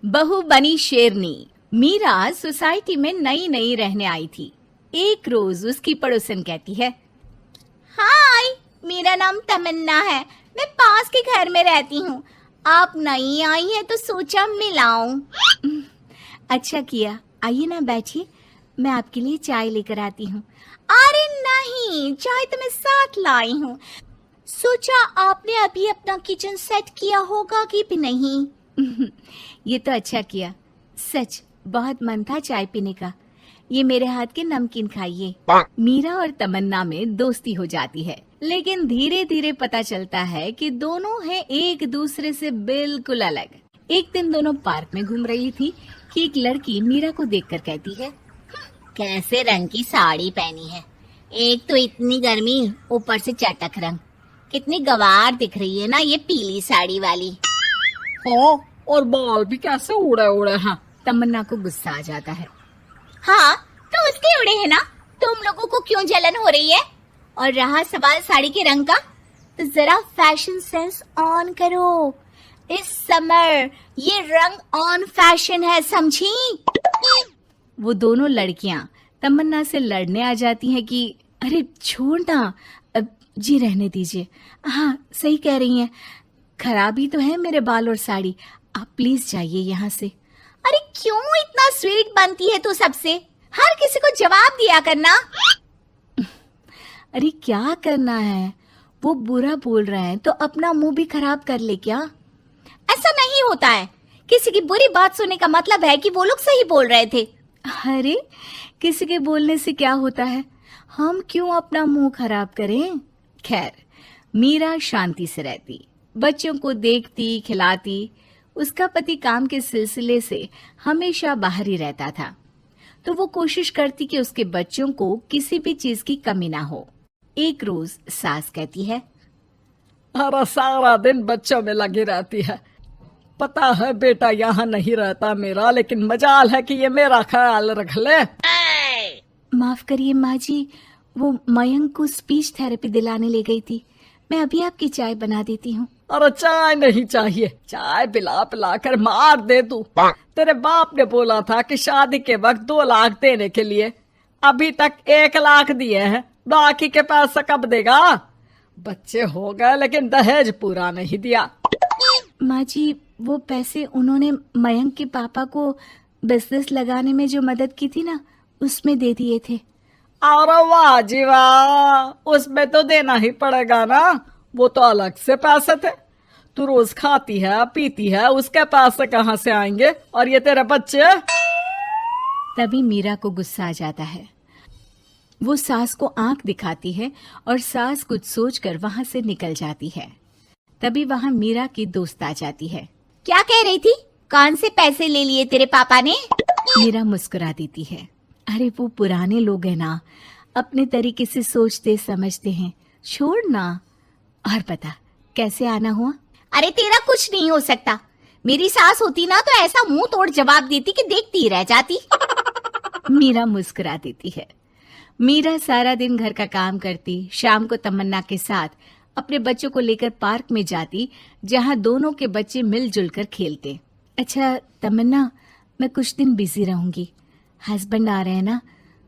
बहू बनी शेरनी। मीरा सोसाइटी में नई नई रहने आई थी। एक रोज उसकी पड़ोसन कहती है, हाय, मेरा नाम तमन्ना है, मैं पास के घर में रहती हूँ। आप नई आई हैं तो सोचा मिलाऊं। अच्छा किया, आइए ना बैठिए, मैं आपके लिए चाय लेकर आती हूँ। अरे नहीं, चाय तो मैं साथ लाई हूँ। सोचा आपने अभी अपना किचन सेट किया होगा कि भी नहीं। ये तो अच्छा किया, सच बहुत मन था चाय पीने का। ये मेरे हाथ के नमकीन खाइए। मीरा और तमन्ना में दोस्ती हो जाती है, लेकिन धीरे धीरे पता चलता है कि दोनों हैं एक दूसरे से बिल्कुल अलग। एक दिन दोनों पार्क में घूम रही थी कि एक लड़की मीरा को देखकर कहती है, कैसे रंग की साड़ी पहनी है, एक तो इतनी गर्मी, ऊपर से चटक रंग। कितनी गवार दिख रही है ना ये पीली साड़ी वाली। हाँ, और बाल भी कैसे उड़े उड़े हैं। तमन्ना को गुस्सा आ जाता है। हाँ, तो उसके उड़े हैं ना, तुम लोगों को क्यों जलन हो रही है? और रहा सवाल साड़ी के रंग का, तो जरा फैशन सेंस ऑन करो। इस समर ये रंग ऑन फैशन है, समझी? वो दोनों लड़कियां तमन्ना से लड़ने आ जाती हैं कि अरे छोड़ ना, जी रहने दीजिए। हाँ, सही कह रही हैं, खराबी तो है मेरे बाल और साड़ी, आप प्लीज जाइए यहाँ से। अरे क्यों इतना स्वीट बनती है तू सबसे? हर किसी को जवाब दिया करना। अरे क्या करना है, वो बुरा बोल रहे हैं तो अपना मुंह भी खराब कर ले क्या? ऐसा नहीं होता है, किसी की बुरी बात सुनने का मतलब है कि वो लोग सही बोल रहे थे। अरे किसी के बोलने से क्या होता है, हम क्यों अपना मुंह खराब करें? खैर, मीरा शांति से रहती, बच्चों को देखती खिलाती। उसका पति काम के सिलसिले से हमेशा बाहर ही रहता था, तो वो कोशिश करती कि उसके बच्चों को किसी भी चीज की कमी ना हो। एक रोज सास कहती है, अरे सारा दिन बच्चों में लगी रहती है। पता है बेटा यहाँ नहीं रहता मेरा, लेकिन मजाल है कि ये मेरा ख्याल रख ले। माफ करिए माँ जी, वो मयंक को स्पीच थेरेपी दिलाने ले गई थी, मैं अभी आपकी चाय बना देती हूँ। अरे चाय नहीं चाहिए, चाय पिला पिला कर मार दे तू। तेरे बाप ने बोला था कि शादी के वक्त 2 लाख देने के लिए, अभी तक 1 लाख दिए हैं, बाकी के पैसा कब देगा? बच्चे हो गए लेकिन दहेज पूरा नहीं दिया। माँ जी, वो पैसे उन्होंने मयंक के पापा को बिजनेस लगाने में जो मदद की थी ना, उसमें दे दिए थे। अरे वाह जी वाह, उसमें तो देना ही पड़ेगा ना, वो तो अलग से पैसे थे। तू रोज खाती है पीती है, उसके पैसे कहाँ से आएंगे? और ये तेरे बच्चे। तभी मीरा को गुस्सा आ जाता है। वो सास को आंख दिखाती है और सास कुछ सोचकर वहां से निकल जाती है। तभी वहां मीरा की दोस्त आ जाती है। क्या कह रही थी? कौन से पैसे ले लिए तेरे पापा ने? मीरा मुस्कुरा देती है। अरे वो पुराने लोग हैं ना, अपने तरीके से सोचते समझते हैं, छोड़ ना। और बता कैसे आना हुआ? अरे तेरा कुछ नहीं हो सकता, मेरी सास होती ना तो ऐसा मुंह तोड़ जवाब देती कि देखती रह जाती। मीरा मुस्कुरा देती है। मीरा सारा दिन घर का काम करती, शाम को तमन्ना के साथ अपने बच्चों को लेकर पार्क में जाती, जहां दोनों के बच्चे मिलजुल कर खेलते। अच्छा तमन्ना, मैं कुछ दिन बिजी रहूंगी, हस्बैंड आ रहे हैं ना,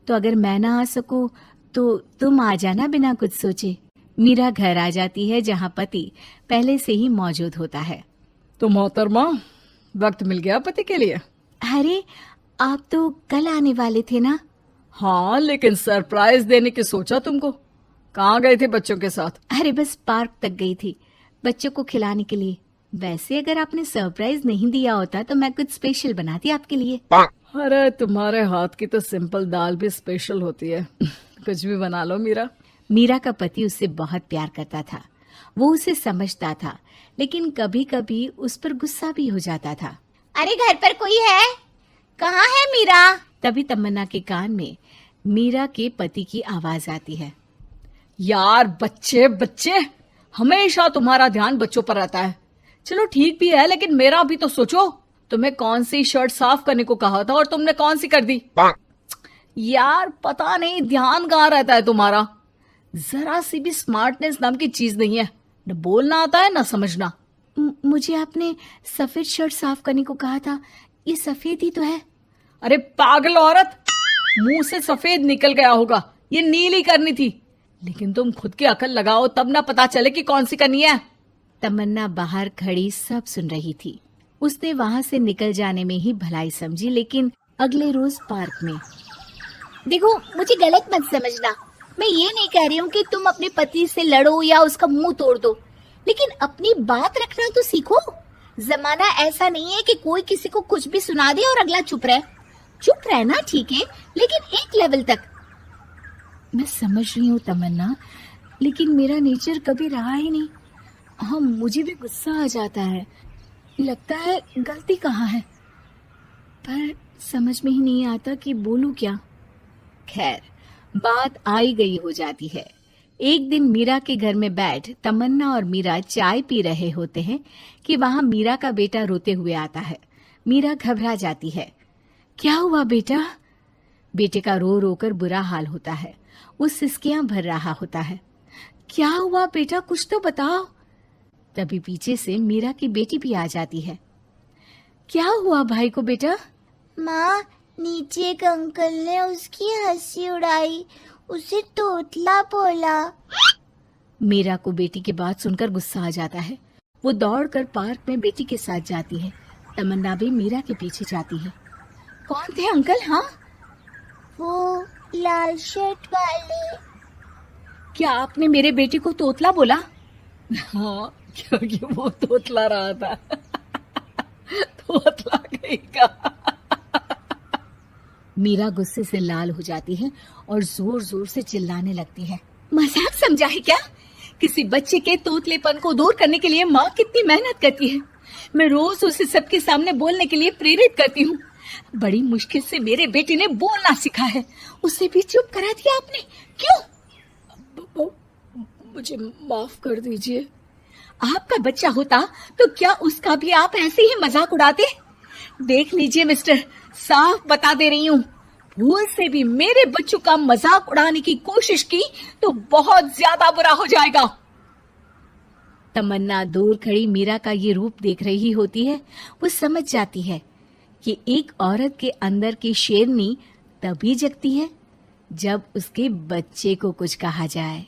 तो अगर मैं ना आ सकूं तो तुम आ जाना बिना कुछ सोचे। मीरा घर आ जाती है जहां पति पहले से ही मौजूद होता है। तो मोहतरमा, वक्त मिल गया पति के लिए? अरे आप तो कल आने वाले थे ना? हाँ, लेकिन सरप्राइज देने की सोचा तुमको। कहाँ गए थे बच्चों के साथ? अरे बस पार्क तक गई थी बच्चों को खिलाने के लिए। वैसे अगर आपने सरप्राइज नहीं दिया होता तो मैं कुछ स्पेशल बनाती आपके लिए। अरे तुम्हारे हाथ की तो सिंपल दाल भी स्पेशल होती है। कुछ भी बना लो मीरा। मीरा का पति उससे बहुत प्यार करता था, वो उसे समझता था, लेकिन कभी कभी उस पर गुस्सा भी हो जाता था। अरे घर पर कोई है? कहाँ है मीरा? तभी तमन्ना के कान में मीरा के पति की आवाज आती है। यार बच्चे बच्चे, हमेशा तुम्हारा ध्यान बच्चों पर रहता है। चलो ठीक भी है, लेकिन मेरा भी तो सोचो। तुम्हें कौन सी शर्ट साफ करने को कहा था और तुमने कौन सी कर दी? यार पता नहीं ध्यान कहाँ रहता है तुम्हारा। जरा सी भी स्मार्टनेस नाम की चीज नहीं है, न बोलना आता है न समझना। मुझे आपने सफेद शर्ट साफ करने को कहा था, ये सफेद ही तो है। अरे पागल औरत, मुंह से सफेद निकल गया होगा, ये नीली करनी थी। लेकिन तुम खुद की अकल लगाओ तब ना पता चले कि कौन सी करनी है। तमन्ना बाहर खड़ी सब सुन रही थी। उसने वहां से निकल जाने में ही भलाई समझी, लेकिन अगले रोज पार्क में। देखो, मुझे गलत मत समझना, मैं ये नहीं कह रही हूँ कि तुम अपने पति से लड़ो या उसका मुंह तोड़ दो, लेकिन अपनी बात रखना तो सीखो। जमाना ऐसा नहीं है कि कोई किसी को कुछ भी सुना दे और अगला चुप रहे। चुप रहना ठीक है, लेकिन एक लेवल तक। मैं समझ रही हूँ तमन्ना, लेकिन मेरा नेचर कभी रहा ही नहीं। हाँ, मुझे भी गुस्सा आ जाता है, लगता है गलती कहाँ है, पर समझ में ही नहीं आता कि बोलूं क्या। खैर, बात आई गई हो जाती है। एक दिन मीरा के घर में बैठ तमन्ना और मीरा चाय पी रहे होते हैं कि वहां मीरा का बेटा रोते हुए आता है। मीरा घबरा जाती है। क्या हुआ बेटा? बेटे का रो रो कर बुरा हाल होता है। वो सिसकियां भर रहा होता है। क्या हुआ बेटा, कुछ तो बताओ। तभी पीछे से मीरा की बेटी भी आ जाती है। क्या हुआ भाई को बेटा? माँ, नीचे एक अंकल ने उसकी हंसी उड़ाई, उसे तोतला बोला। मीरा को बेटी की बात सुनकर गुस्सा आ जाता है। वो दौड़कर पार्क में बेटी के साथ जाती है। तमन्ना भी मीरा के पीछे जाती है। कौन थे अंकल? हाँ, वो लाल शर्ट वाले। क्या आपने मेरे बेटे को तोतला बोला? हाँ, क्योंकि वो तोतला रहा था। तोतला कहेगा। मीरा गुस्से से लाल हो जाती है और जोर जोर से चिल्लाने लगती है। मजाक समझा है क्या? किसी बच्चे के तोतलेपन को दूर करने के लिए माँ कितनी मेहनत करती है। मैं रोज उसे सबके सामने बोलने के लिए प्रेरित करती हूँ। बड़ी मुश्किल से मेरे बेटे ने बोलना सीखा है, उसे भी चुप करा दिया आपने। क्यों? मुझे माफ कर दीजिए। आपका बच्चा होता तो क्या उसका भी आप ऐसे ही मजाक उड़ाते? देख लीजिए मिस्टर, साफ बता दे रही हूँ, भूल से भी मेरे बच्चों का मजाक उड़ाने की कोशिश की तो बहुत ज्यादा बुरा हो जाएगा। तमन्ना दूर खड़ी मीरा का ये रूप देख रही होती है। वो समझ जाती है कि एक औरत के अंदर की शेरनी तभी जगती है जब उसके बच्चे को कुछ कहा जाए।